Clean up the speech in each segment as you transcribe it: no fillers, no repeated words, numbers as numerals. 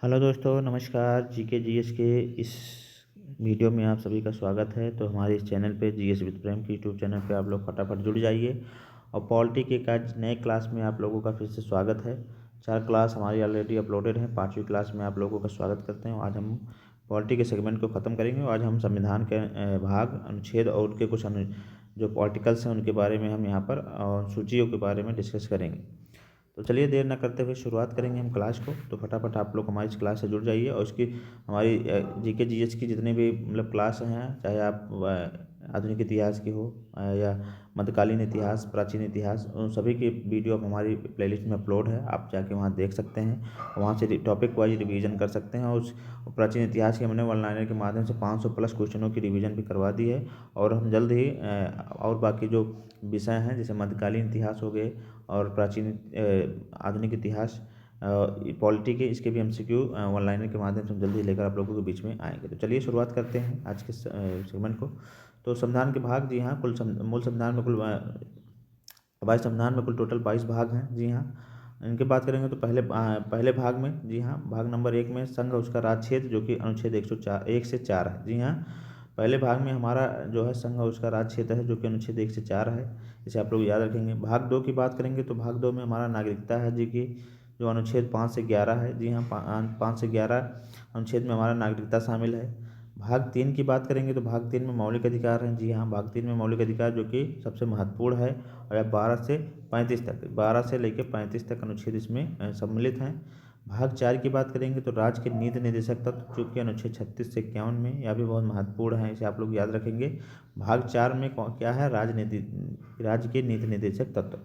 Hello दोस्तों, नमस्कार। GK GS के इस वीडियो में आप सभी का स्वागत है। तो हमारे इस चैनल पे जीएस विद प्रेम की यूट्यूब चैनल पे आप लोग फटाफट जुड़ जाइए और पॉलिटी के का नए क्लास में आप लोगों का फिर से स्वागत है। 4 क्लास हमारी ऑलरेडी अपलोडेड हैं। 5वीं क्लास में आप लोगों का स्वागत करते हैं। आज हम पॉलिटी के सेगमेंट को ख़त्म करेंगे और आज हम संविधान के भाग, अनुच्छेद और उनके कुछ जो पॉलिटिकल्स हैं उनके बारे में हम यहाँ पर और सूचियों के बारे में डिस्कस करेंगे। तो चलिए देर न करते हुए शुरुआत करेंगे हम क्लास को। तो फटाफट आप लोग हमारी इस क्लास से जुड़ जाइए और इसकी हमारी जीके जीएस की जितने भी क्लास हैं, चाहे आप आधुनिक इतिहास की हो या मध्यकालीन इतिहास, प्राचीन इतिहास, उन सभी की वीडियो अब हमारी प्लेलिस्ट में अपलोड है। आप जाके वहाँ देख सकते हैं, वहाँ से टॉपिक वाइज रिवीजन कर सकते हैं। और उस प्राचीन इतिहास के हमने वन लाइनर के माध्यम से 500 प्लस क्वेश्चनों की रिवीजन भी करवा दी है। और हम जल्द ही और बाकी जो विषय हैं जैसे मध्यकालीन इतिहास हो गए और प्राचीन आधुनिक इतिहास, पॉलिटी के, इसके भी एमसीक्यू वन लाइनर के माध्यम से हम जल्दी लेकर आप लोगों के बीच में आएंगे। तो चलिए शुरुआत करते हैं आज के सेगमेंट को। तो संविधान के भाग, जी हाँ, मूल संविधान में हमारे संविधान में कुल टोटल 22 भाग हैं। जी हाँ, इनकी बात करेंगे तो पहले भाग में, जी हाँ, भाग नंबर 1 में संघ उसका राज क्षेत्र, जो कि अनुच्छेद 1 से 4 है। जी हाँ, पहले भाग में हमारा जो है संघ उसका राज क्षेत्र है, जो कि अनुच्छेद 1 से 4 है। इसे आप लोग याद रखेंगे। भाग 2 की बात करेंगे तो भाग 2 में हमारा नागरिकता है, जी की, जो अनुच्छेद 5 से 11 है। जी हाँ, 5 से 11 अनुच्छेद में हमारा नागरिकता शामिल है। भाग 3 की बात करेंगे तो भाग 3 में मौलिक अधिकार हैं। जी हाँ, भाग 3 में मौलिक अधिकार जो कि सबसे महत्वपूर्ण है और 12 से लेकर 35 तक अनुच्छेद इसमें सम्मिलित हैं। भाग 4 की बात करेंगे तो राज्य के नीति निर्देशक तत्व, जो कि अनुच्छेद 36 से 51 में, यह भी बहुत महत्वपूर्ण है, इसे आप लोग याद रखेंगे। भाग 4 में क्या है? राज्य के नीति निर्देशक तत्व।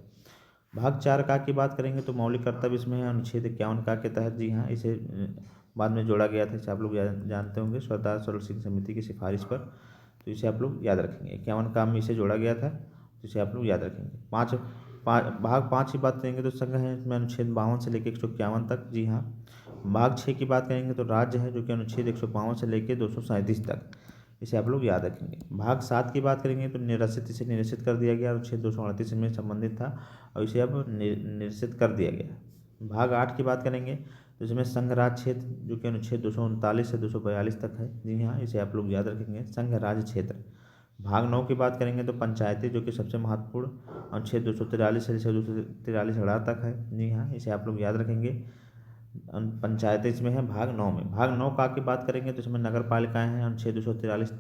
भाग 4 का की बात करेंगे तो मौलिक कर्तव्य इसमें है अनुच्छेद 51 का के तहत। जी हाँ, इसे बाद में जोड़ा गया था, इसे आप लोग जानते होंगे, सरदार सरोवर सिंह समिति की सिफारिश पर। तो इसे आप लोग याद रखेंगे। 51 का में इसे जोड़ा गया था, तो इसे आप लोग याद रखेंगे। भाग 5 की बात करेंगे तो संघ है, इसमें अनुच्छेद 52 से लेकर 151 तक। जी हाँ, भाग 6 की बात करेंगे तो राज्य है, जो कि अनुच्छेद 152 से लेकर 237 तक। इसे आप लोग याद रखेंगे। भाग 7 की बात करेंगे तो इसे निरसित कर दिया गया, अनुच्छेद 238 में संबंधित था और इसे अब निरसित कर दिया गया। भाग 8 की बात करेंगे तो इसमें संघ राज्य क्षेत्र, जो कि अनुच्छेद 239 से 242 तक है। जी हाँ, इसे आप लोग याद रखेंगे, संघ राज्य क्षेत्र। भाग 9 की बात करेंगे तो पंचायतें, जो कि सबसे महत्वपूर्ण, अनुच्छेद 243 से 243 तक है। जी हाँ, इसे आप लोग याद रखेंगे। पंचायतें इसमें है भाग 9 में। भाग 9 का की बात करेंगे तो इसमें नगर पालिकाएँ हैं, अनुच्छेद 243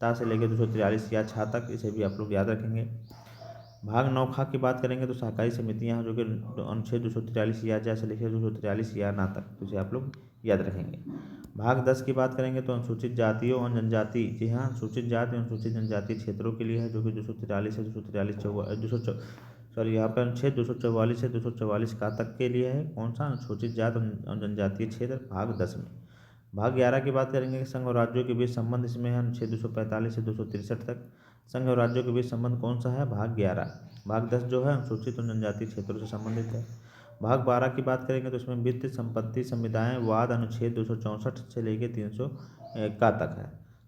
ता से लेकर 243 या छा तक, इसे भी आप लोग याद रखेंगे। भाग 9 खा की बात करेंगे तो सहकारी समितियाँ, जो कि अनुच्छेद 243 या जा से लेकर 243 या ना तक, तो इसे आप लोग याद रखेंगे। भाग 10 की बात करेंगे तो अनुसूचित जातियों और जनजाति, जी हाँ, अनुसूचित जाति और अनुसूचित जनजाति क्षेत्रों के लिए है, जो कि 243 से 243 यहाँ पर अनुच्छेद 244 से 244 का तक के लिए है। कौन सा? अनुसूचित जाति और जनजातीय क्षेत्र, भाग 10 में। भाग 11 की बात करेंगे कि संघ और राज्यों के बीच संबंध, इसमें है अनुच्छेद 245 से 263 तक। संघ और राज्यों के बीच संबंध कौन सा है? भाग 11। भाग 10 जो है अनुसूचित और जनजातीय क्षेत्रों से संबंधित है। भाग 12 की बात करेंगे तो इसमें वित्त, संपत्ति, संविदाएं, वाद, अनुच्छेद 264 से लेकर 300 का तक है।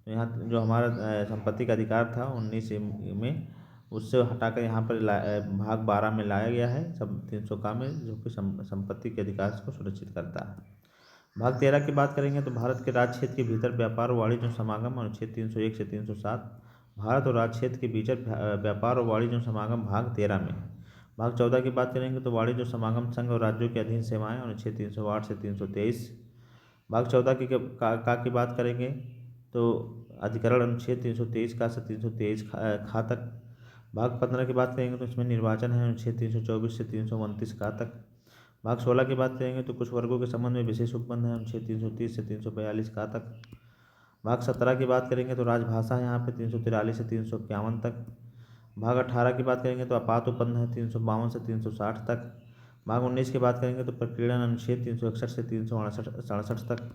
तो यहाँ जो हमारा संपत्ति का अधिकार था 19 में, उससे हटाकर यहाँ पर भाग 12 में लाया गया है, सब 300 का में, जो कि संपत्ति के अधिकार को सुरक्षित करता है। भाग 13 की बात करेंगे तो भारत के राज्य क्षेत्र के भीतर व्यापार और वाणिज्य समागम, अनुच्छेद 301 से 307। भारत और राज्य क्षेत्र के भीतर व्यापार और वाणिज्य समागम, भाग 13 में। भाग 14 की बात करेंगे तो वाणिज्य समागम, संघ और राज्यों के अधीन सेवाएं, अनुच्छेद 308 से 323। भाग 14 की बात करेंगे तो अधिकरण, अनुच्छेद 323 का से 323 खा तक। भाग 15 की बात करेंगे तो इसमें निर्वाचन है, अनुच्छेद 324 से 329 का तक। भाग 16 की बात करेंगे तो कुछ वर्गों के संबंध में विशेष उपबंध है, अनुच्छेद 330 से 342 का तक। भाग 17 की बात करेंगे तो राजभाषा है यहाँ पे 343 से 351 तक। भाग 18 की बात करेंगे तो आपात उपबंध है 352 से 360 तक। भाग 19 की बात करेंगे तो प्रकीर्णन, अनुच्छेद 361 से 367 तक।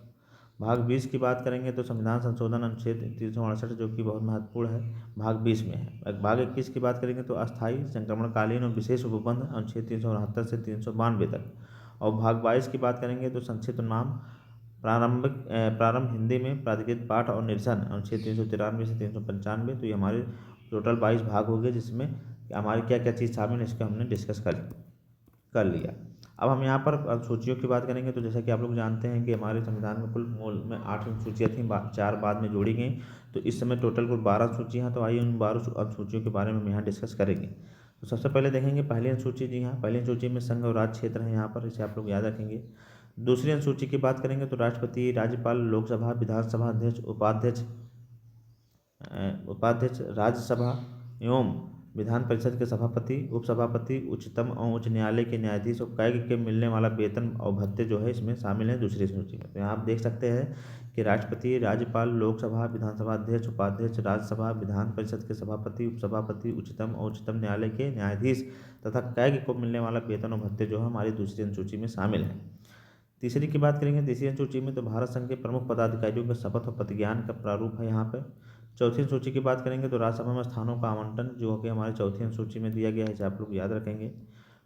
भाग 20 की बात करेंगे तो संविधान संशोधन, अनुच्छेद 368, जो कि बहुत महत्वपूर्ण है, भाग 20 में है। भाग 21 की बात करेंगे तो अस्थायी, संक्रमणकालीन और विशेष उपबंध, अनुच्छेद 369 से 392 तक। और भाग 22 की बात करेंगे तो संक्षिप्त नाम, प्रारंभ हिंदी में, प्राधिकृत पाठ और निरसन, अनुच्छेद 393 से 395। तो ये हमारे टोटल 22 भाग हो गए, जिसमें हमारी क्या क्या चीज़ शामिल है इसको हमने डिस्कस कर लिया। अब हम यहाँ पर अनुसूचियों की बात करेंगे तो जैसा कि आप लोग जानते हैं कि हमारे संविधान में कुल मूल में 8 अनुसूचियाँ थीं, 4 बाद में जोड़ी गई। तो इस समय टोटल कुल 12 अनुसूचियाँ हैं। तो आइए उन 12 अनुसूचियों के बारे में हम यहाँ डिस्कस करेंगे। तो सबसे पहले देखेंगे पहली अनुसूची। जी हाँ, पहली अनुसूची में संघ और राज्य क्षेत्र हैं यहाँ पर, इसे आप लोग याद रखेंगे। दूसरी अनुसूची की बात करेंगे तो राष्ट्रपति, राज्यपाल, लोकसभा, विधानसभा अध्यक्ष, उपाध्यक्ष, राज्यसभा एवं विधान परिषद के सभापति, उपसभापति, उच्चतम एवं उच्च न्यायालय के न्यायाधीश और कैग के मिलने वाला वेतन और भत्ते जो है इसमें शामिल हैं दूसरी सूची में। तो यहाँ आप देख सकते हैं कि राष्ट्रपति, राज्यपाल, लोकसभा, विधानसभा अध्यक्ष, उपाध्यक्ष, राज्यसभा, विधान परिषद के सभापति, उपसभापति, उच्चतम और उच्चतम न्यायालय के न्यायाधीश तथा कैग को मिलने वाला वेतन और भत्ते जो है हमारी दूसरी अनुसूची में शामिल हैं। तीसरी की बात करेंगे तीसरी अनुसूची में तो भारत संघ के प्रमुख पदाधिकारियों के शपथ और प्रतिज्ञान का प्रारूप है यहाँ पर। चौथी अनुसूची की बात करेंगे तो राज्यसभा में स्थानों का आवंटन जो कि हमारी चौथी अनुसूची में दिया गया है, इसे आप लोग याद रखेंगे।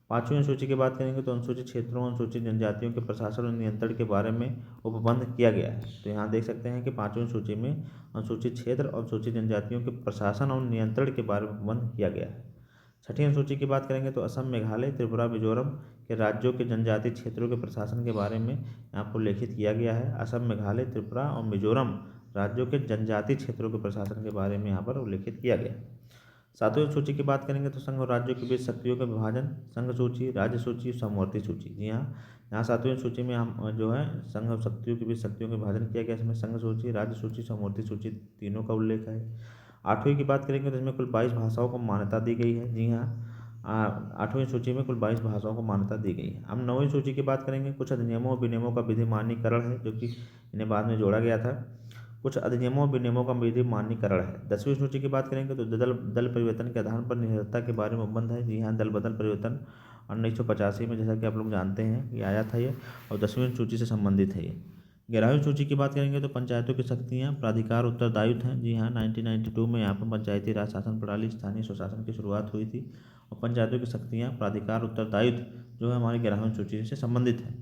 पाँचवीं अनुसूची की बात करेंगे तो अनुसूचित क्षेत्रों, अनुसूचित जनजातियों के प्रशासन और नियंत्रण के बारे में उपबंध किया गया है। तो यहाँ देख सकते हैं कि पाँचवीं अनुसूची में अनुसूचित क्षेत्र और अनुसूचित जनजातियों के प्रशासन और नियंत्रण के बारे में उपबंध किया गया है। छठी अनुसूची की बात करेंगे तो असम, मेघालय, त्रिपुरा, मिजोरम के राज्यों के जनजातीय क्षेत्रों के प्रशासन के बारे में यहाँ पर उल्लेखित किया गया है। असम, मेघालय, त्रिपुरा और मिजोरम राज्यों के जनजातीय क्षेत्रों के प्रशासन के बारे में यहाँ पर उल्लेखित किया गया। सातवीं सूची की बात करेंगे तो संघ और राज्यों के बीच शक्तियों का विभाजन, संघ सूची, राज्य सूची, समवर्ती सूची। जी हाँ, यहाँ सातवीं सूची में हम जो है संघ और शक्तियों के बीच शक्तियों का विभाजन किया गया। इसमें संघ सूची, राज्य सूची, समवर्ती सूची तीनों का उल्लेख है। आठवीं की बात करेंगे तो इसमें कुल 22 भाषाओं को मान्यता दी गई है। जी हाँ, आठवीं सूची में कुल 22 भाषाओं को मान्यता दी गई है। अब नौवीं सूची की बात करेंगे, कुछ अधिनियमों और विनियमों का विधिमान्यीकरण है जो कि इन्हें बाद में जोड़ा गया था। कुछ अधिनियमों और विनियमों का विधिमान्यीकरण है। 10वीं सूची की बात करेंगे तो दल परिवर्तन के आधार पर निरंतरता के बारे में उपबंध है। जी हाँ, दल बदल परिवर्तन 1985 में जैसा कि आप लोग जानते हैं ये आया था ये, और 10वीं सूची से संबंधित है ये। 11वीं सूची की बात करेंगे तो पंचायतों की शक्तियाँ, प्राधिकार, उत्तरदायित्व हैं। जी हाँ, 1992 में यहाँ पर पंचायती राज शासन प्रणाली, स्थानीय स्वशासन की शुरुआत हुई थी और पंचायतों की शक्तियाँ, प्राधिकार, उत्तरदायित्व जो है हमारी 11वीं सूची से संबंधित है।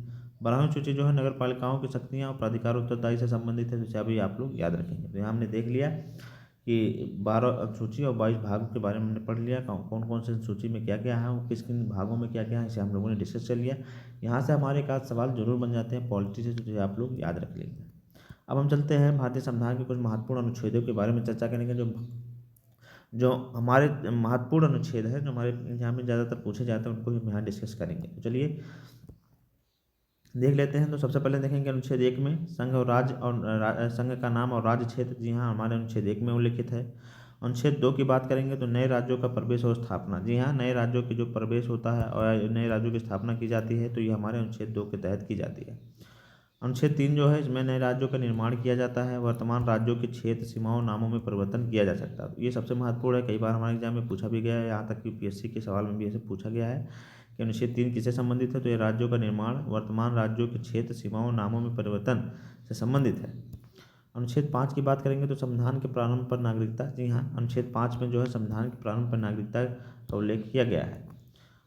12वीं सूची जो है नगर पालिकाओं की शक्तियाँ और प्राधिकार उत्तरदायी से संबंधित है, जिसे अभी आप लोग याद रखेंगे। तो यहाँ हमने देख लिया कि 12 सूची और 22 भागों के बारे में हमने पढ़ लिया, कौन कौन से सूची में क्या क्या है और किस किन भागों में क्या क्या है, इसे हम लोगों ने डिस्कस कर लिया। यहाँ से हमारे एक आध सवाल जरूर बन जाते हैं पॉलिटी से, जो आप लोग याद रख लेंगे। अब हम चलते हैं भारतीय संविधान के कुछ महत्वपूर्ण अनुच्छेदों के बारे में चर्चा करेंगे। जो हमारे महत्वपूर्ण अनुच्छेद है, जो हमारे एग्जाम में ज़्यादातर पूछे जाते हैं, उनको हम यहाँ डिस्कस करेंगे। तो चलिए देख लेते हैं। तो सबसे पहले देखेंगे अनुच्छेद 1 में संघ और राज्य और संघ का नाम और राज्य क्षेत्र। जी हाँ, हमारे अनुच्छेद 1 में उल्लिखित है। अनुच्छेद 2 की बात करेंगे तो नए राज्यों का प्रवेश और स्थापना। जी हाँ, नए राज्यों की जो प्रवेश होता है और नए राज्यों की स्थापना की जाती है तो ये हमारे अनुच्छेद 2 के तहत की जाती है। अनुच्छेद 3 जो है इसमें नए राज्यों का निर्माण किया जाता है। वर्तमान राज्यों के क्षेत्र, सीमाओं, नामों में परिवर्तन किया जा सकता है। ये सबसे महत्वपूर्ण है, कई बार हमारे एग्जाम में पूछा भी गया है, यहाँ तक कि यूपीएससी के सवाल में भी ऐसे पूछा गया है कि अनुच्छेद 3 किससे संबंधित है। तो ये राज्यों का निर्माण, वर्तमान राज्यों के क्षेत्र, सीमाओं, नामों में परिवर्तन से संबंधित है। अनुच्छेद 5 की बात करेंगे तो संविधान के प्रारंभ पर नागरिकता। जी हाँ, अनुच्छेद 5 में जो है संविधान के प्रारंभ पर नागरिकता का उल्लेख किया गया है।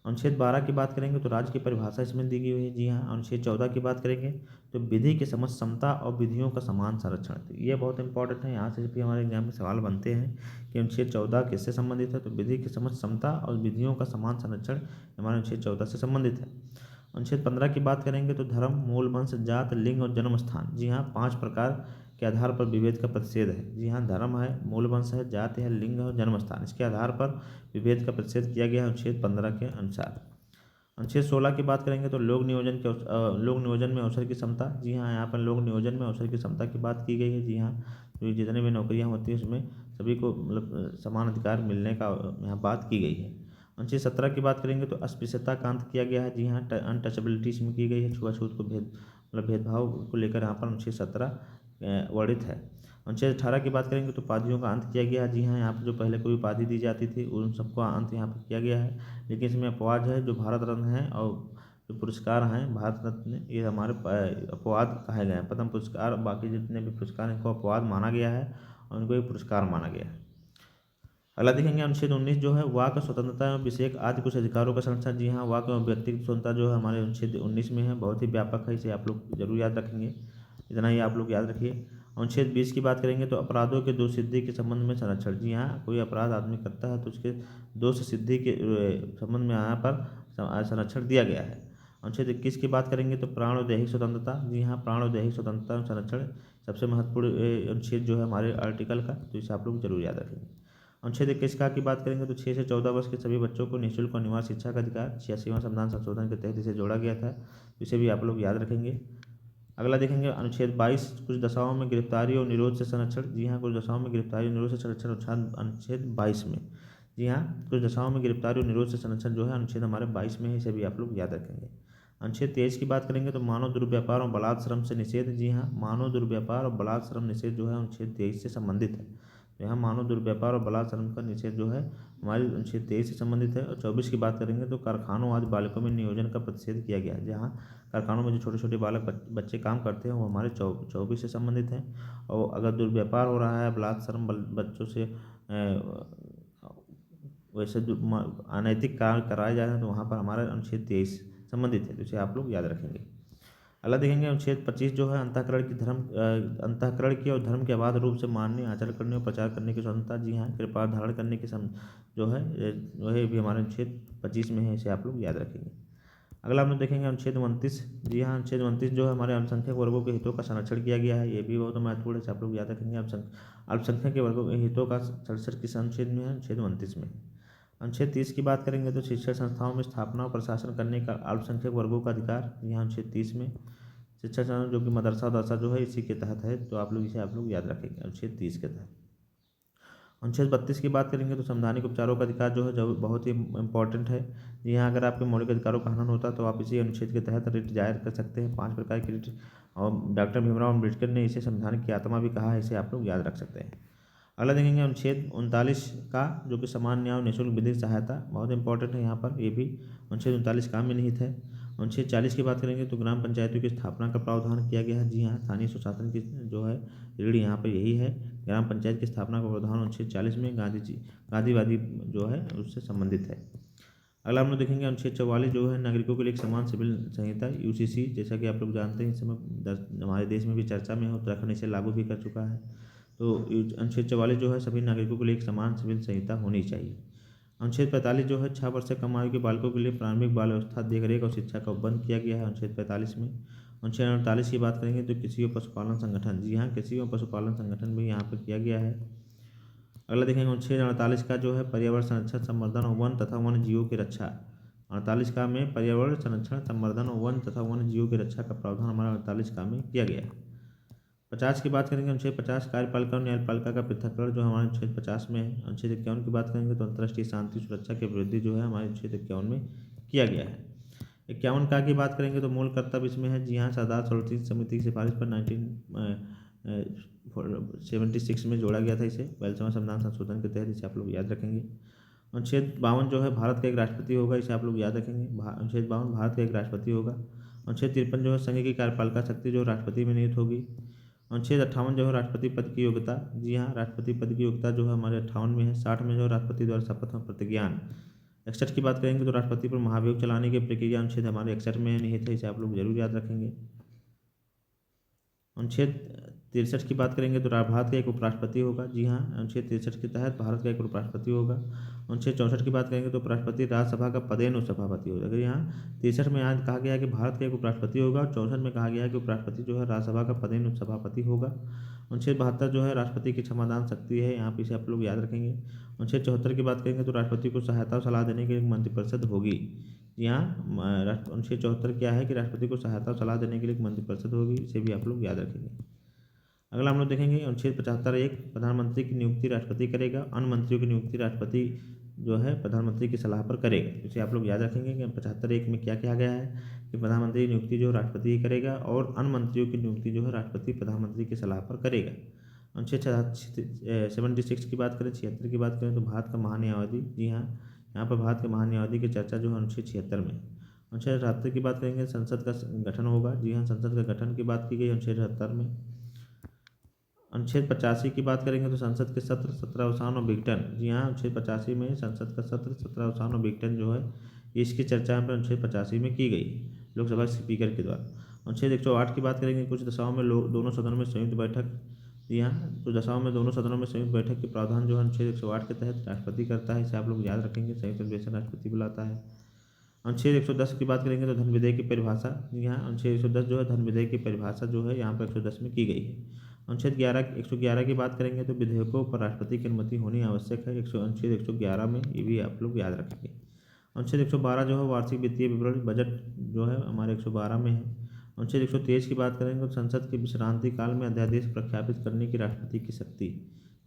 अनुच्छेद 12 की बात करेंगे तो राज्य की परिभाषा इसमें दी गई हुई है। जी हाँ, अनुच्छेद 14 की बात करेंगे तो विधि के समक्ष समता और विधियों का समान संरक्षण। तो ये बहुत इंपॉर्टेंट है, यहाँ से भी हमारे एग्जाम में सवाल बनते हैं कि अनुच्छेद 14 किससे संबंधित है। तो विधि के समक्ष समता और विधियों का समान संरक्षण हमारे अनुच्छेद 14 से संबंधित है। अनुच्छेद 15 की बात करेंगे तो धर्म, मूल वंश, जात, लिंग और जन्म स्थान। जी हाँ, 5 प्रकार के आधार पर विभेद का प्रतिषेध है। जी हाँ, धर्म है, मूल वंश है, जाति है, लिंग है और जन्म स्थान, इसके आधार पर विभेद का प्रतिषेध किया गया है अनुच्छेद 15 के अनुसार। अनुच्छेद 16 की बात करेंगे तो लोक नियोजन में अवसर की समता। जी हाँ, यहाँ पर लोक नियोजन में अवसर की समता की बात की गई है। जी हाँ, तो जितने भी नौकरियाँ होती हैं उसमें सभी को मतलब समान अधिकार मिलने का यहाँ बात की गई है। अनुच्छेद 17 की बात करेंगे तो अस्पृश्यता का अंत किया गया है। जी हाँ, अनटचेबिलिटी इसमें की गई है, छुआछूत को भेदभाव को लेकर यहाँ पर अनुच्छेद 17 वर्णित है। अनुच्छेद 18 की बात करेंगे तो उपाधियों का अंत किया गया है। जी हाँ, यहाँ पर जो पहले कोई उपाधि दी जाती थी उन सबको अंत यहाँ पर किया गया है। लेकिन इसमें अपवाद है, जो भारत रत्न है और जो पुरस्कार हैं भारत रत्न, ये हमारे अपवाद कहे गए हैं। पद्म पुरस्कार, बाकी जितने भी पुरस्कार हैं इनको अपवाद माना गया है और इनको एक पुरस्कार माना गया है। अगला देखेंगे अनुच्छेद 19 जो है वाक स्वतंत्रता एवं विषेक आदि कुछ अधिकारों का संरक्षण। जी हाँ, वाक एवं व्यक्तिगत स्वतंत्रता जो है हमारे अनुच्छेद 19 में है, बहुत ही व्यापक है, इसे आप लोग जरूर याद रखेंगे, इतना ही आप लोग याद रखिए। अनुच्छेद 20 की बात करेंगे तो अपराधों के दोष सिद्धि के संबंध में संरक्षण। जी हाँ, कोई अपराध आदमी करता है तो उसके दोष सिद्धि के संबंध में यहाँ पर संरक्षण दिया गया है। अनुच्छेद 21 की बात करेंगे तो प्राण और दैहिक स्वतंत्रता। जी हाँ, प्राण और दैहिक स्वतंत्रता और संरक्षण सबसे महत्वपूर्ण अनुच्छेद जो है हमारे आर्टिकल का, तो इसे आप लोग जरूर याद रखेंगे। अनुच्छेद 21 का की बात करेंगे तो 6 से 14 वर्ष के सभी बच्चों को निःशुल्क और अनिवार्य शिक्षा का अधिकार 86वां संविधान संशोधन के तहत इसे जोड़ा गया था, तो इसे भी आप लोग याद रखेंगे। अगला देखेंगे अनुच्छेद 22, कुछ दशाओं में गिरफ्तारी और निरोध से संरक्षण। जी हाँ, कुछ दशाओं में गिरफ्तारी और निरोध से संरक्षण अनुच्छेद 22 में। जी हाँ, कुछ दशाओं में गिरफ्तारी और निरोध से संरक्षण जो है अनुच्छेद हमारे 22 में है, इसे भी आप लोग याद रखेंगे। अनुच्छेद 23 की बात करेंगे तो मानव दुर्व्यापार और बलात्कार श्रम से निषेध। जी हाँ, मानव दुर्व्यापार और बलात्कार श्रम निषेध जो है अनुच्छेद 23 से संबंधित है। तो यहाँ मानव दुर्व्यापार और बलात्कार श्रम का निषेध जो है हमारे अनुच्छेद 23 से संबंधित है। और 24 की बात करेंगे तो कारखानों आदि बालकों में नियोजन का प्रतिषेध किया गया है। जहाँ कारखानों में जो छोटे छोटे बालक बच्चे काम करते हैं वो हमारे 24 से संबंधित हैं। और अगर दुर्व्यापार हो रहा है, बलात्कार श्रम बच्चों से वैसे अनैतिक कार्य कराए जा रहे हैं तो वहाँ पर हमारा अनुच्छेद 23 संबंधित है, तो इसे आप लोग याद रखेंगे। अगला देखेंगे अनुच्छेद 25 जो है अंतःकरण की और धर्म के अबाध रूप से मानने, आचरण करने और प्रचार करने की स्वतंत्रता। जी हाँ, कृपाण धारण करने की जो है वह भी हमारे अनुच्छेद 25 में है, इसे आप लोग याद रखेंगे। अगला हम लोग देखेंगे अनुच्छेद 29। जी हाँ, अनुच्छेद 29 जो है हमारे अल्पसंख्यक वर्गों के हितों का संरक्षण किया गया है, ये भी बहुत महत्वपूर्ण है, आप लोग याद रखेंगे। अल्पसंख्यक के वर्गों के हितों का संरक्षण किस अनुच्छेद में है? अनुच्छेद 29 में। अनुच्छेद 30 की बात करेंगे तो शिक्षण संस्थाओं में स्थापना और प्रशासन करने का अल्पसंख्यक वर्गों का अधिकार। यहाँ अनुच्छेद 30 में। शिक्षा संस्थान जो कि मदरसा दरसा जो है इसी के तहत है, तो आप लोग इसे आप लोग याद रखेंगे अनुच्छेद 30 के तहत। अनुच्छेद 32 की बात करेंगे तो संवैधानिक उपचारों का अधिकार जो है जो बहुत ही इंपॉर्टेंट है। यहाँ अगर आपके मौलिक अधिकारों का हनन होता है तो आप इसी अनुच्छेद के तहत रिट दायर कर सकते हैं। 5 प्रकार की रिट, और डॉक्टर भीमराव अम्बेडकर ने इसे संविधान की आत्मा भी कहा है, इसे आप लोग याद रख सकते हैं। अगला देखेंगे अनुच्छेद 39 का, जो कि समान न्याय और निःशुल्क विधिक सहायता, बहुत इंपॉर्टेंट है। यहाँ पर ये भी अनुच्छेद 39 काम में निहित है। अनुच्छेद 40 की बात करेंगे तो ग्राम पंचायतों की स्थापना का प्रावधान किया गया है। जी हाँ, स्थानीय स्वशासन की जो है रीढ़ यहाँ पर यही है। ग्राम पंचायत की स्थापना का प्रावधान अनुच्छेद 40 में गांधीवादी जो है उससे संबंधित है। अगला हम लोग देखेंगे अनुच्छेद 44 जो है नागरिकों के लिए एक समान सिविल संहिता यूसीसी, जैसा कि आप लोग जानते हैं इस समय हमारे देश में भी चर्चा में है, उत्तराखंड इसे लागू भी कर चुका है। तो अनुच्छेद 44 जो है सभी नागरिकों के लिए एक समान सिविल संहिता होनी चाहिए। अनुच्छेद 45 जो है 6 वर्ष से कम आयु के बालकों के लिए प्रारंभिक बाल व्यवस्था, देखरेख और शिक्षा का उपबंध किया गया है अनुच्छेद 45 में। अनुच्छेद 48 की बात करेंगे तो कृषि और पशुपालन संगठन। जी हाँ, कृषि और पशुपालन संगठन भी यहाँ पर किया गया है। अगला देखेंगे अनुच्छेद 48 का जो है पर्यावरण संरक्षण, संवर्धन और वन तथा वन्य जीवों की रक्षा। 48 का में पर्यावरण संरक्षण, संवर्धन और वन तथा वन्य जीवों की रक्षा का प्रावधान हमारा 48 का में किया गया है। 50 की बात करेंगे अनुच्छेद 50 कार्यपालिका और न्यायपालिका का पृथक्करण जो हमारे अनुच्छेद 50 में है। अनुच्छेद 51 की बात करेंगे तो अंतर्राष्ट्रीय शांति सुरक्षा के वृद्धि जो है हमारे अनुच्छेद 51 में किया गया है। 51 का की बात करेंगे तो मूल कर्तव्य इसमें है। जी हाँ, सरदार सरोवर समिति की सिफारिश पर 1976 में जोड़ा गया था इसे, 42वां संविधान संशोधन के तहत, इसे आप लोग याद रखेंगे। अनुच्छेद 52 जो है भारत का एक राष्ट्रपति होगा, इसे आप लोग याद रखेंगे। अनुच्छेद 52 भारत का एक राष्ट्रपति होगा। अनुच्छेद 53 जो है संघ की कार्यपालिका शक्ति जो राष्ट्रपति में नियुक्त होगी। अनुच्छेद 58 जो है राष्ट्रपति पद की योग्यता। जी हाँ, राष्ट्रपति पद की योग्यता जो है हमारे 58 में है। 60 में जो है राष्ट्रपति द्वारा शपथ में प्रतिज्ञान। 61 की बात करेंगे तो राष्ट्रपति पर महाभियोग चलाने की प्रक्रिया अनुच्छेद हमारे 61 में निहित है, इसे आप लोग जरूर याद रखेंगे। अनुच्छेद 63 की बात करेंगे तो भारत का एक उपराष्ट्रपति होगा। जी हाँ, अनुच्छेद 63 के तहत भारत का एक उपराष्ट्रपति होगा। अनुच्छेद 64 की बात करेंगे तो उपराष्ट्रपति राज्यसभा का पदेन सभापति होगा। अगर यहाँ 63 में आज कहा गया है कि भारत का एक उपराष्ट्रपति होगा, और 64 में कहा गया है कि उपराष्ट्रपति जो है राज्यसभा का पदेन सभापति होगा। अनुच्छेद 72 जो है राष्ट्रपति की क्षमादान शक्ति है, यहाँ पे इसे आप लोग याद रखेंगे। अनुच्छेद 74 की बात करेंगे तो राष्ट्रपति को सहायता और सलाह देने के लिए मंत्रिपरिषद होगी। यहाँ अनुच्छेद 74 क्या है कि राष्ट्रपति को सहायता और सलाह देने के लिए एक मंत्रिपरिषद होगी, इसे भी आप लोग याद रखेंगे। अगला हम लोग देखेंगे अनुच्छेद 75(1), प्रधानमंत्री की नियुक्ति राष्ट्रपति करेगा, अन्य मंत्रियों की नियुक्ति राष्ट्रपति जो है प्रधानमंत्री की सलाह पर करेगा, इसे आप लोग याद रखेंगे कि 75(1) में क्या कहा गया है कि प्रधानमंत्री की नियुक्ति जो राष्ट्रपति ही करेगा, और अन्य मंत्रियों की नियुक्ति जो है राष्ट्रपति प्रधानमंत्री की सलाह पर करेगा। अनुच्छेद 76 की बात करें, 76 की बात करें तो भारत का महान्यायवादी। जी हाँ, यहाँ पर भारत के महान्यायवादी की चर्चा जो है अनुच्छेद 76 में। अनुच्छेद 78 की बात करेंगे संसद का गठन होगा। जी हाँ, संसद का गठन की बात की गई अनुच्छेद 78 में। अनुच्छेद 85 की बात करेंगे तो संसद के सत्र, सत्रावसान और विघटन। जी हाँ, अनुच्छेद 85 में संसद का सत्र, सत्रावसान और विघटन जो है इसकी चर्चा यहाँ पर अनुच्छेद 85 में की गई लोकसभा स्पीकर के द्वारा। अनुच्छेद 108 की बात करेंगे कुछ दशाओं में दोनों सदनों में संयुक्त बैठक। जी हाँ, कुछ दशाओं में दोनों सदनों में संयुक्त बैठक के प्रावधान जो है अनुच्छेद 108 के तहत राष्ट्रपति करता है, इसे आप लोग याद रखेंगे। संयुक्त अधिवेशन राष्ट्रपति बुलाता है। अनुच्छेद 110 की बात करेंगे तो धन विधेयक की परिभाषा, यहाँ अनुच्छेद 110 जो है धन विधेयक की परिभाषा जो है यहाँ पर 110 में की गई है। अनुच्छेद 111 की बात करेंगे तो विधेयकों पर राष्ट्रपति की अनुमति होनी आवश्यक है। अनुच्छेद 111 में ये भी आप लोग याद रखेंगे। अनुच्छेद 112 जो है वार्षिक वित्तीय विवरण बजट जो है हमारे 112 में है। अनुच्छेद 123 की बात करेंगे तो संसद के विश्रांति काल में अध्यादेश प्रख्यापित करने की राष्ट्रपति की शक्ति।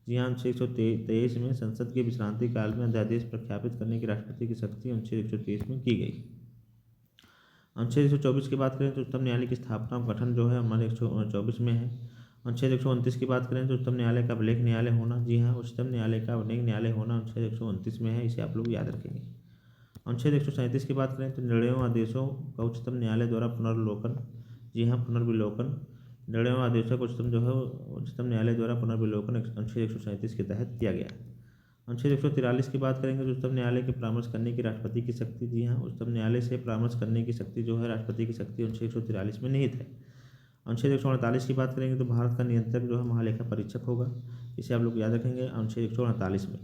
जी हाँ, अनुच्छेद 123 में संसद के विश्रांति काल में अध्यादेश प्रख्यापित करने की राष्ट्रपति की शक्ति अनुच्छेद 123 में की गई। अनुच्छेद 124 की बात करें तो उच्चतम न्यायालय की स्थापना और गठन जो है हमारे 124 में है। अनुच्छेद 129 की बात करें तो उच्चतम न्यायालय का अभिलेख न्यायालय होना, जी हाँ, उच्चतम न्यायालय का अभिलेख न्यायालय होना अनुच्छेद 129 में है, इसे आप लोग याद रखेंगे। अनुच्छेद 137 की बात करें तो निर्णयों आदेशों का उच्चतम न्यायालय द्वारा पुनर्विलोकन, जी हाँ, पुनर्विलोकन, निर्णयों आदेशों का उच्चतम न्यायालय द्वारा पुनर्विलोकन अनुच्छेद 137 के तहत किया गया। अनुच्छेद 143 की बात करेंगे तो उच्चतम न्यायालय के परामर्श करने की राष्ट्रपति की शक्ति, जी हाँ, उच्चतम न्यायालय से परामर्श करने की शक्ति जो है राष्ट्रपति की शक्ति अनुच्छेद 143 में निहित है। अनुच्छेद 148 की बात करेंगे तो भारत का नियंत्रक जो है महालेखा परीक्षक होगा, इसे आप लोग याद रखेंगे अनुच्छेद 148 में।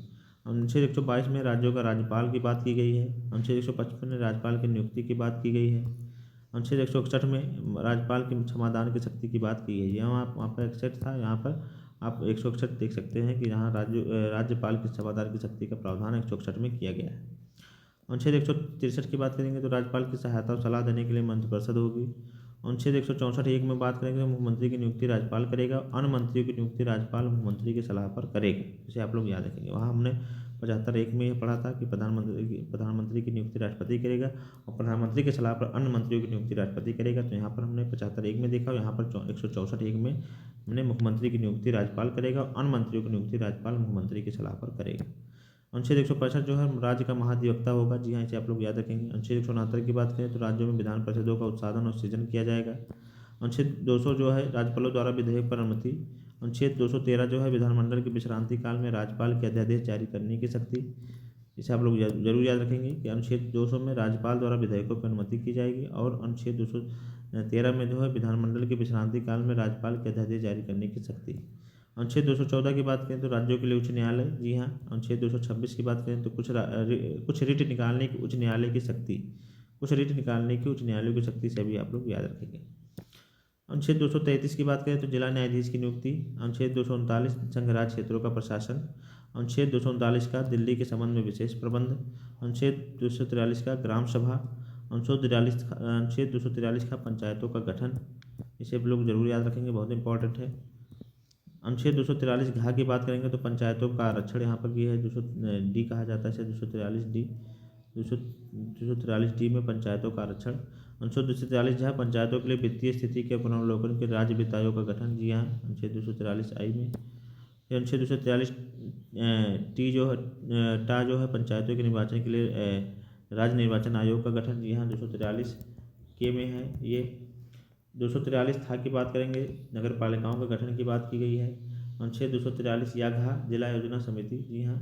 अनुच्छेद 122 में राज्यों का राज्यपाल की बात की गई है। अनुच्छेद 155 में राज्यपाल की नियुक्ति की बात की गई है। अनुच्छेद 161 में राज्यपाल के क्षमादान की शक्ति की बात की गई है। यहाँ वहाँ पर 61 था, यहाँ पर आप 161 देख सकते हैं कि यहाँ राज्यपाल की क्षमादान की शक्ति का प्रावधान 161 में किया गया है। अनुच्छेद 163 की बात करेंगे तो राज्यपाल की सहायता और सलाह देने के लिए मंत्रिपरिषद होगी। अनुच्छेद 164(1) में बात करेंगे तो मुख्यमंत्री की नियुक्ति राज्यपाल करेगा, अन्य मंत्रियों की नियुक्ति राज्यपाल मुख्यमंत्री की सलाह पर करेगा, इसे आप लोग याद रखेंगे। वहाँ हमने 75(1) में यह पढ़ा था कि प्रधानमंत्री की नियुक्ति राष्ट्रपति करेगा और प्रधानमंत्री की सलाह पर अन्य मंत्रियों की नियुक्ति राष्ट्रपति करेगा। तो यहाँ पर हमने 75(1) में देखा और यहाँ पर 164(1) में हमने मुख्यमंत्री की नियुक्ति राज्यपाल करेगा और अन्य मंत्रियों की नियुक्ति राज्यपाल मुख्यमंत्री की सलाह पर करेगा। अनुच्छेद 165 जो है राज्य का महाधिवक्ता होगा, जी हाँ, इसे आप लोग याद रखेंगे। अनुच्छेद 169 की बात करें तो राज्यों में विधान परिषदों का उत्साधन और सृजन किया जाएगा। अनुच्छेद 200 जो है राज्यपालों द्वारा विधेयक पर अनुमति। अनुच्छेद 213 जो है विधानमंडल के विश्रांति काल में राज्यपाल के अध्यादेश जारी करने की शक्ति, इसे आप लोग जरूर याद रखेंगे कि अनुच्छेद 200 में राज्यपाल द्वारा विधेयकों पर अनुमति की जाएगी और अनुच्छेद 213 में जो है विधानमंडल के विश्रांति काल में राज्यपाल के अध्यादेश जारी करने की शक्ति। अनुच्छेद 214 की बात करें तो राज्यों के लिए उच्च न्यायालय, जी हाँ। अनुच्छेद 226 की बात करें तो कुछ रिट निकालने की उच्च न्यायालय की शक्ति, कुछ रिट निकालने की उच्च न्यायालय की शक्ति से भी आप लोग याद रखेंगे। अनुच्छेद 233 की बात करें तो जिला न्यायाधीश की नियुक्ति। अनुच्छेद 239 संघ राज्य क्षेत्रों का प्रशासन। अनुच्छेद 239 का दिल्ली के संबंध में विशेष प्रबंध। अनुच्छेद 243 का ग्राम सभा। अनुच्छेद 243 का पंचायतों का गठन, इसे आप लोग जरूर याद रखेंगे, बहुत इंपॉर्टेंट है। अनुच्छेद 243 घ की बात करेंगे तो पंचायतों का आरक्षण यहाँ पर ये है, 200 कहा जाता है, 243 डी में पंचायतों का आरक्षण। अनुच्छेद 243 झ पंचायतों के लिए वित्तीय स्थिति के पुनर्वलोकन के राज्य वित्त आयोग का गठन, जी हाँ, अनुच्छेद 243 आई में। अनुच्छेद 243 टी जो है टा जो है पंचायतों के निर्वाचन के लिए राज्य निर्वाचन आयोग का गठन, जी हाँ, 243 के में है ये। 243 था की बात करेंगे नगर पालिकाओं के गठन की बात की गई है। अनुच्छेद 243 या घा जिला योजना समिति, जी हाँ,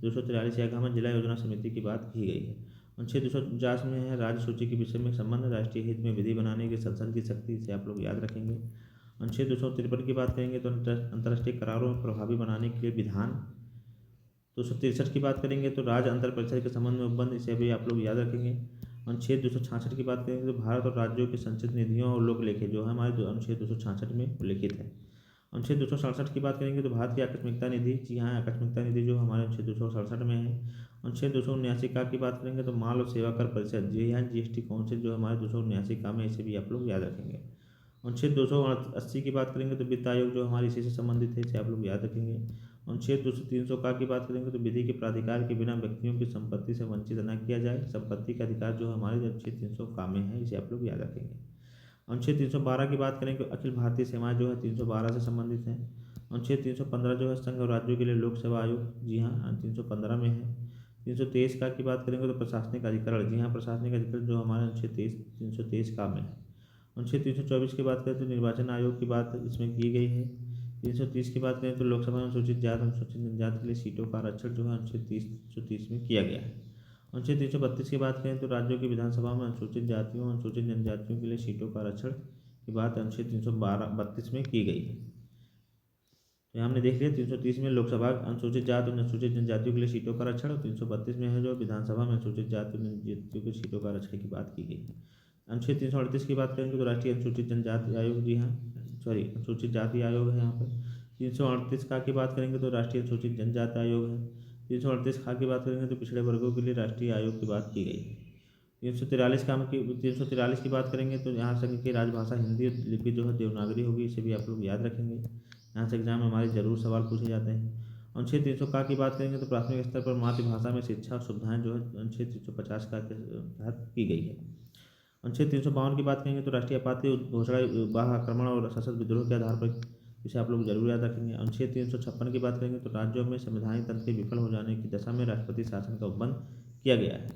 243 या घा में जिला योजना समिति की बात की गई है। अनुच्छेद 249 में है राज्य सूची के विषय में संबंध, राष्ट्रीय हित में विधि बनाने की संसद की शक्ति, इसे आप लोग याद रखेंगे। अनुच्छेद 253 की बात करेंगे तो अंतर्राष्ट्रीय करारों को प्रभावी बनाने के लिए विधान। 263 की बात करेंगे तो राज्य अंतर परिषद के संबंध में उपबंध, इसे भी आप लोग याद रखेंगे। अनुच्छेद 266 की बात करेंगे तो भारत और राज्यों के संचित निधियों और लोक लेखे जो है हमारे अनुच्छेद 266 में उल्लिखित है। अनुच्छेद 267 की बात करेंगे तो भारत की आकस्मिकता निधि, जी हाँ, आकस्मिकता निधि जो हमारे अनुच्छेद 267 में है। अनुच्छेद 279 का की बात करेंगे तो माल और सेवा कर परिषद, जी हाँ, जीएसटी काउंसिल जो हमारे 279 का में, इसे भी आप लोग याद रखेंगे। अनुच्छेद 280 की बात करेंगे तो वित्त आयोग जो हमारे इसी से संबंधित है, इसे आप लोग याद रखेंगे। अनुच्छेद 300 का की बात करेंगे तो विधि के प्राधिकार के बिना व्यक्तियों की संपत्ति से वंचित न किया जाए, संपत्ति का अधिकार जो हमारे अनुच्छेद 300 का में है, इसे आप लोग याद रखेंगे। अनुच्छेद 312 की बात करें तो अखिल भारतीय सेवाएं जो है 312 से संबंधित है। अनुच्छेद 315 जो है संघ और राज्यों के लिए लोक सेवा आयोग, जी हाँ, 315 में है। 323 का की बात करेंगे तो प्रशासनिक अधिकरण, जी हाँ, प्रशासनिक अधिकरण जो हमारे अनुच्छेद 323 का में है। अनुच्छेद 324 की बात करें तो निर्वाचन आयोग की बात इसमें की गई है। 330 की बात करें तो लोकसभा में अनुसूचित जाति अनुसूचित जनजाति के लिए सीटों का आरक्षण जो है अनुच्छेद 330 में किया गया है। अनुच्छेद 332 की बात करें तो राज्यों की विधानसभा में अनुसूचित जातियों अनुसूचित जनजातियों के लिए सीटों का आरक्षण की बात अनुच्छेद 332 में की गई है। तो यहाँ हमने देख लिया 330 में लोकसभा अनुसूचित जाति और अनुसूचित जनजातियों के लिए सीटों का आरक्षण, और 332 में है जो विधानसभा में अनुसूचित जाति और जनजातियों की सीटों का आरक्षण की बात की गई है। अनुच्छेद 338 की बात करेंगे तो राष्ट्रीय अनुसूचित जनजाति आयोग, जी हाँ सॉरी अनुसूचित जाति आयोग है यहाँ पे। 338 का की बात करेंगे तो राष्ट्रीय अनुसूचित जनजाति आयोग है। 338 खा की बात करेंगे तो पिछड़े वर्गों के लिए राष्ट्रीय आयोग की बात की गई है। 343 की बात करेंगे तो यहाँ संघ की राजभाषा हिंदी और लिपि जो है देवनागरी होगी, इसे भी आप लोग याद रखेंगे। यहाँ से एग्जाम में हमारे जरूर सवाल पूछे जाते हैं। अनुच्छेद 300 का की बात करेंगे तो प्राथमिक स्तर पर मातृभाषा में शिक्षा और सुविधाएं जो है अनुच्छेद 350 का के तहत की गई है। अनुच्छेद 352 की बात करेंगे तो राष्ट्रीय आपातकाल घोषणा, बाह्य आक्रमण और सशस्त्र विद्रोह के आधार पर, इसे आप लोग जरूर याद रखेंगे। अनुच्छेद 356 की बात करेंगे तो राज्यों में संवैधानिक तंत्र के विफल हो जाने की दशा में राष्ट्रपति शासन का उपबंध किया गया है।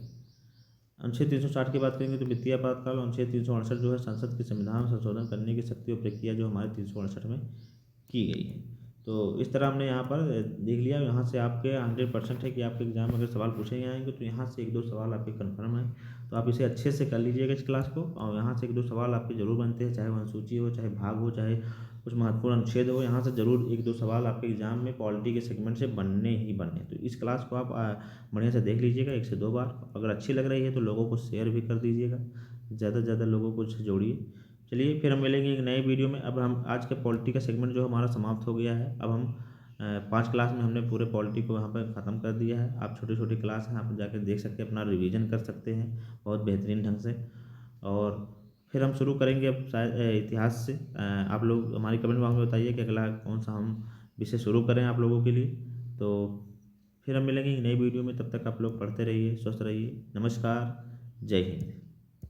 अनुच्छेद 360 की बात करेंगे तो वित्तीय आपातकाल। अनुच्छेद 368 जो है संसद के संविधान संशोधन करने की शक्ति और प्रक्रिया जो हमारे 368 में की गई है। तो इस तरह हमने यहाँ पर देख लिया। यहाँ से आपके 100% है कि आपके एग्जाम में अगर सवाल पूछे आएंगे तो यहाँ से 1-2 सवाल आपके कन्फर्म है, तो आप इसे अच्छे से कर लीजिएगा इस क्लास को। और यहाँ से 1-2 सवाल आपके जरूर बनते हैं, चाहे वो अनुसूची हो, चाहे भाग हो, चाहे कुछ महत्वपूर्ण अनुच्छेद हो, यहाँ से जरूर 1-2 सवाल आपके एग्जाम में पॉलिटी के सेगमेंट से बनने ही बनने। तो इस क्लास को आप बढ़िया से देख लीजिएगा 1 से 2 बार। अगर अच्छी लग रही है तो लोगों को शेयर भी कर दीजिएगा, ज़्यादा से ज़्यादा लोगों को इससे जोड़िए। चलिए फिर हम मिलेंगे एक नए वीडियो में। अब हम आज का पॉलिटी का सेगमेंट जो हमारा समाप्त हो गया है। अब हम 5 क्लास में हमने पूरे पॉलिटी को यहाँ पर ख़त्म कर दिया है। आप छोटी छोटी क्लास हैं, आप जाकर देख सकते हैं, अपना रिवीजन कर सकते हैं बहुत बेहतरीन ढंग से। और फिर हम शुरू करेंगे अब शायद इतिहास से। आप लोग हमारी कमेंट बॉक्स में बताइए कि अगला कौन सा हम विषय शुरू करें आप लोगों के लिए। तो फिर हम मिलेंगे एक नई वीडियो में, तब तक आप लोग पढ़ते रहिए, स्वस्थ रहिए। नमस्कार, जय हिंद।